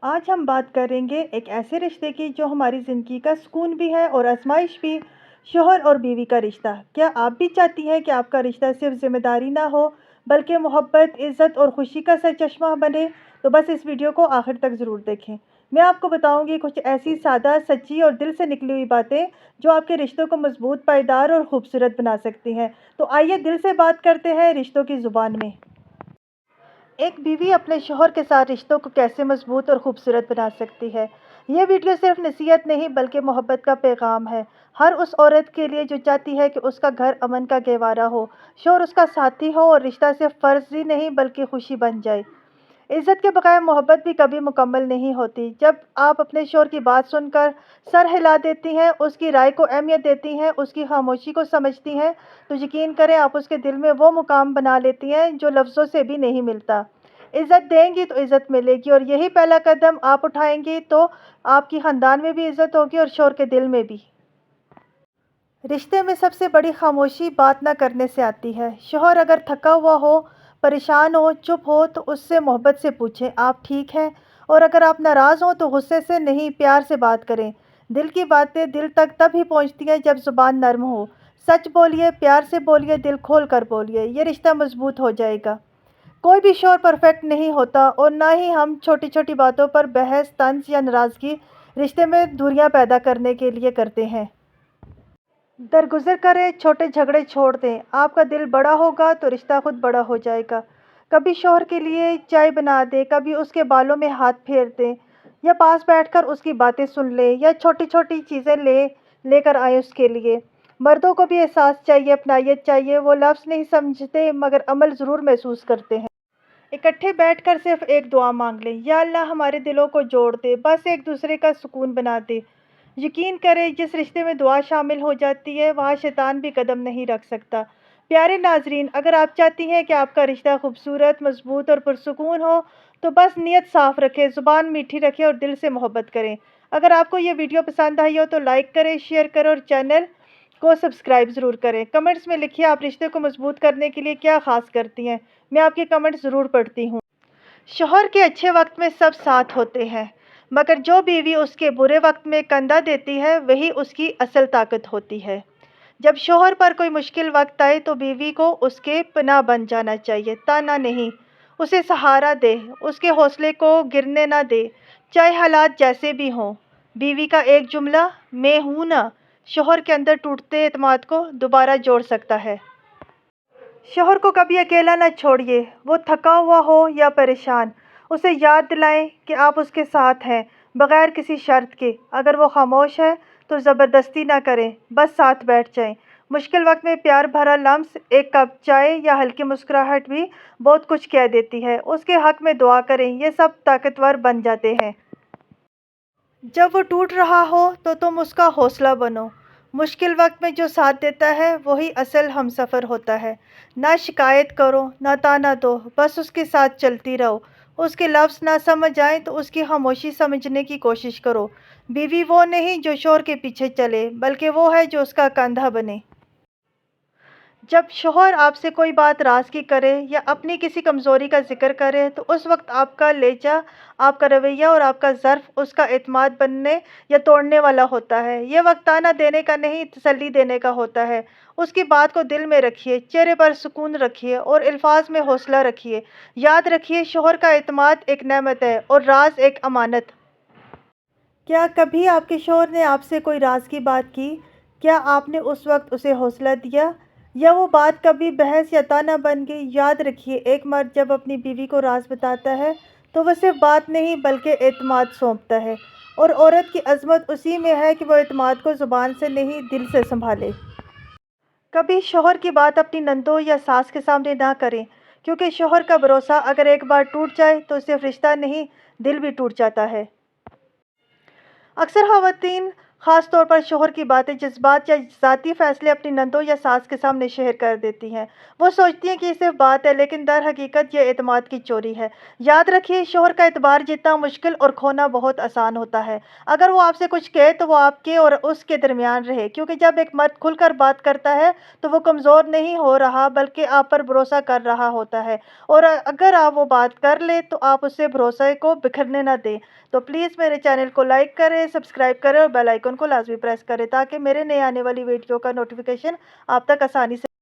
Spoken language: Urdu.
آج ہم بات کریں گے ایک ایسے رشتے کی جو ہماری زندگی کا سکون بھی ہے اور آزمائش بھی، شوہر اور بیوی کا رشتہ۔ کیا آپ بھی چاہتی ہیں کہ آپ کا رشتہ صرف ذمہ داری نہ ہو بلکہ محبت، عزت اور خوشی کا سرچشمہ بنے؟ تو بس اس ویڈیو کو آخر تک ضرور دیکھیں۔ میں آپ کو بتاؤں گی کچھ ایسی سادہ، سچی اور دل سے نکلی ہوئی باتیں جو آپ کے رشتوں کو مضبوط، پائیدار اور خوبصورت بنا سکتی ہیں۔ تو آئیے دل سے بات کرتے ہیں رشتوں کی زبان میں۔ ایک بیوی اپنے شوہر کے ساتھ رشتوں کو کیسے مضبوط اور خوبصورت بنا سکتی ہے؟ یہ ویڈیو صرف نصیحت نہیں بلکہ محبت کا پیغام ہے۔ ہر اس عورت کے لیے جو چاہتی ہے کہ اس کا گھر امن کا گہوارہ ہو، شوہر اس کا ساتھی ہو اور رشتہ صرف فرض ہی نہیں بلکہ خوشی بن جائے۔ عزت کے بغیر محبت بھی کبھی مکمل نہیں ہوتی۔ جب آپ اپنے شوہر کی بات سن کر سر ہلا دیتی ہیں، اس کی رائے کو اہمیت دیتی ہیں، اس کی خاموشی کو سمجھتی ہیں، تو یقین کریں آپ اس کے دل میں وہ مقام بنا لیتی ہیں جو لفظوں سے بھی نہیں ملتا۔ عزت دیں گی تو عزت ملے گی، اور یہی پہلا قدم آپ اٹھائیں گی تو آپ کی خاندان میں بھی عزت ہوگی اور شوہر کے دل میں بھی۔ رشتے میں سب سے بڑی خاموشی بات نہ کرنے سے آتی ہے۔ شوہر اگر تھکا ہوا ہو، پریشان ہو، چپ ہو تو اس سے محبت سے پوچھیں آپ ٹھیک ہیں، اور اگر آپ ناراض ہوں تو غصے سے نہیں، پیار سے بات کریں۔ دل کی باتیں دل تک تب ہی پہنچتی ہیں جب زبان نرم ہو۔ سچ بولیے، پیار سے بولیے، دل کھول کر بولیے، یہ رشتہ مضبوط ہو جائے گا۔ کوئی بھی شوہر پرفیکٹ نہیں ہوتا اور نہ ہی ہم چھوٹی چھوٹی باتوں پر بحث، طنز یا ناراضگی رشتے میں دوریاں پیدا کرنے کے لیے کرتے ہیں۔ درگزر کریں، چھوٹے جھگڑے چھوڑ دیں۔ آپ کا دل بڑا ہوگا تو رشتہ خود بڑا ہو جائے گا۔ کبھی شوہر کے لیے چائے بنا دیں، کبھی اس کے بالوں میں ہاتھ پھیر دیں، یا پاس بیٹھ کر اس کی باتیں سن لیں، یا چھوٹی چھوٹی چیزیں لے کر آئیں اس کے لیے۔ مردوں کو بھی احساس چاہیے، اپنائیت چاہیے۔ وہ لفظ نہیں سمجھتے مگر عمل ضرور محسوس کرتے ہیں۔ اکٹھے بیٹھ کر صرف ایک دعا مانگ لیں، یا اللہ ہمارے دلوں کو جوڑ دے، بس ایک دوسرے کا سکون بنا دے۔ یقین کریں جس رشتے میں دعا شامل ہو جاتی ہے وہاں شیطان بھی قدم نہیں رکھ سکتا۔ پیارے ناظرین، اگر آپ چاہتی ہیں کہ آپ کا رشتہ خوبصورت، مضبوط اور پرسکون ہو تو بس نیت صاف رکھیں، زبان میٹھی رکھیں اور دل سے محبت کریں۔ اگر آپ کو یہ ویڈیو پسند آئی ہو تو لائک کریں، شیئر کریں اور چینل کو سبسکرائب ضرور کریں۔ کمنٹس میں لکھیے آپ رشتے کو مضبوط کرنے کے لیے کیا خاص کرتی ہیں، میں آپ کے کمنٹ ضرور پڑھتی ہوں۔ شوہر کے اچھے وقت میں سب ساتھ ہوتے ہیں، مگر جو بیوی اس کے برے وقت میں کندھا دیتی ہے وہی اس کی اصل طاقت ہوتی ہے۔ جب شوہر پر کوئی مشکل وقت آئے تو بیوی کو اس کے پناہ بن جانا چاہیے، تانا نہیں۔ اسے سہارا دے، اس کے حوصلے کو گرنے نہ دے، چاہے حالات جیسے بھی ہوں۔ بیوی کا ایک جملہ میں ہوں نا، شوہر کے اندر ٹوٹتے اعتماد کو دوبارہ جوڑ سکتا ہے۔ شوہر کو کبھی اکیلا نہ چھوڑیے، وہ تھکا ہوا ہو یا پریشان، اسے یاد دلائیں کہ آپ اس کے ساتھ ہیں، بغیر کسی شرط کے۔ اگر وہ خاموش ہے تو زبردستی نہ کریں، بس ساتھ بیٹھ جائیں۔ مشکل وقت میں پیار بھرا لمس، ایک کپ چائے یا ہلکی مسکراہٹ بھی بہت کچھ کہہ دیتی ہے۔ اس کے حق میں دعا کریں، یہ سب طاقتور بن جاتے ہیں۔ جب وہ ٹوٹ رہا ہو تو تم اس کا حوصلہ بنو۔ مشکل وقت میں جو ساتھ دیتا ہے وہی اصل ہمسفر ہوتا ہے۔ نہ شکایت کرو، نہ تانا دو، بس اس کے ساتھ چلتی رہو۔ اس کے لفظ نہ سمجھ آئیں تو اس کی خاموشی سمجھنے کی کوشش کرو۔ بیوی وہ نہیں جو شوہر کے پیچھے چلے، بلکہ وہ ہے جو اس کا کندھا بنے۔ جب شوہر آپ سے کوئی بات راز کی کرے یا اپنی کسی کمزوری کا ذکر کرے تو اس وقت آپ کا لہجہ، آپ کا رویہ اور آپ کا ظرف اس کا اعتماد بننے یا توڑنے والا ہوتا ہے۔ یہ وقت تانا دینے کا نہیں، تسلی دینے کا ہوتا ہے۔ اس کی بات کو دل میں رکھیے، چہرے پر سکون رکھیے اور الفاظ میں حوصلہ رکھیے۔ یاد رکھیے شوہر کا اعتماد ایک نعمت ہے اور راز ایک امانت۔ کیا کبھی آپ کے شوہر نے آپ سے کوئی راز کی بات کی؟ کیا آپ نے اس وقت اسے حوصلہ دیا، یا وہ بات کبھی بحث یا تانا بن گئی؟ یاد رکھیے ایک مرد جب اپنی بیوی کو راز بتاتا ہے تو وہ صرف بات نہیں بلکہ اعتماد سونپتا ہے، اور عورت کی عظمت اسی میں ہے کہ وہ اعتماد کو زبان سے نہیں دل سے سنبھالے۔ کبھی شوہر کی بات اپنی نندوں یا ساس کے سامنے نہ کریں، کیونکہ شوہر کا بھروسہ اگر ایک بار ٹوٹ جائے تو صرف رشتہ نہیں، دل بھی ٹوٹ جاتا ہے۔ اکثر خواتین خاص طور پر شوہر کی باتیں، جذبات یا ذاتی فیصلے اپنی نندوں یا ساس کے سامنے شیئر کر دیتی ہیں۔ وہ سوچتی ہیں کہ یہ صرف بات ہے، لیکن در حقیقت یہ اعتماد کی چوری ہے۔ یاد رکھیے، شوہر کا اعتبار جتنا مشکل اور کھونا بہت آسان ہوتا ہے۔ اگر وہ آپ سے کچھ کہے تو وہ آپ کے اور اس کے درمیان رہے، کیونکہ جب ایک مرد کھل کر بات کرتا ہے تو وہ کمزور نہیں ہو رہا بلکہ آپ پر بھروسہ کر رہا ہوتا ہے، اور اگر آپ وہ بات کر لیں تو آپ اسے بھروسے کو بکھرنے نہ دیں۔ تو پلیز میرے چینل کو لائک کریں، سبسکرائب کریں اور بیل آئیکن کو لازمی پریس کریں تاکہ میرے نئے آنے والی ویڈیو کا نوٹیفیکیشن آپ تک آسانی سے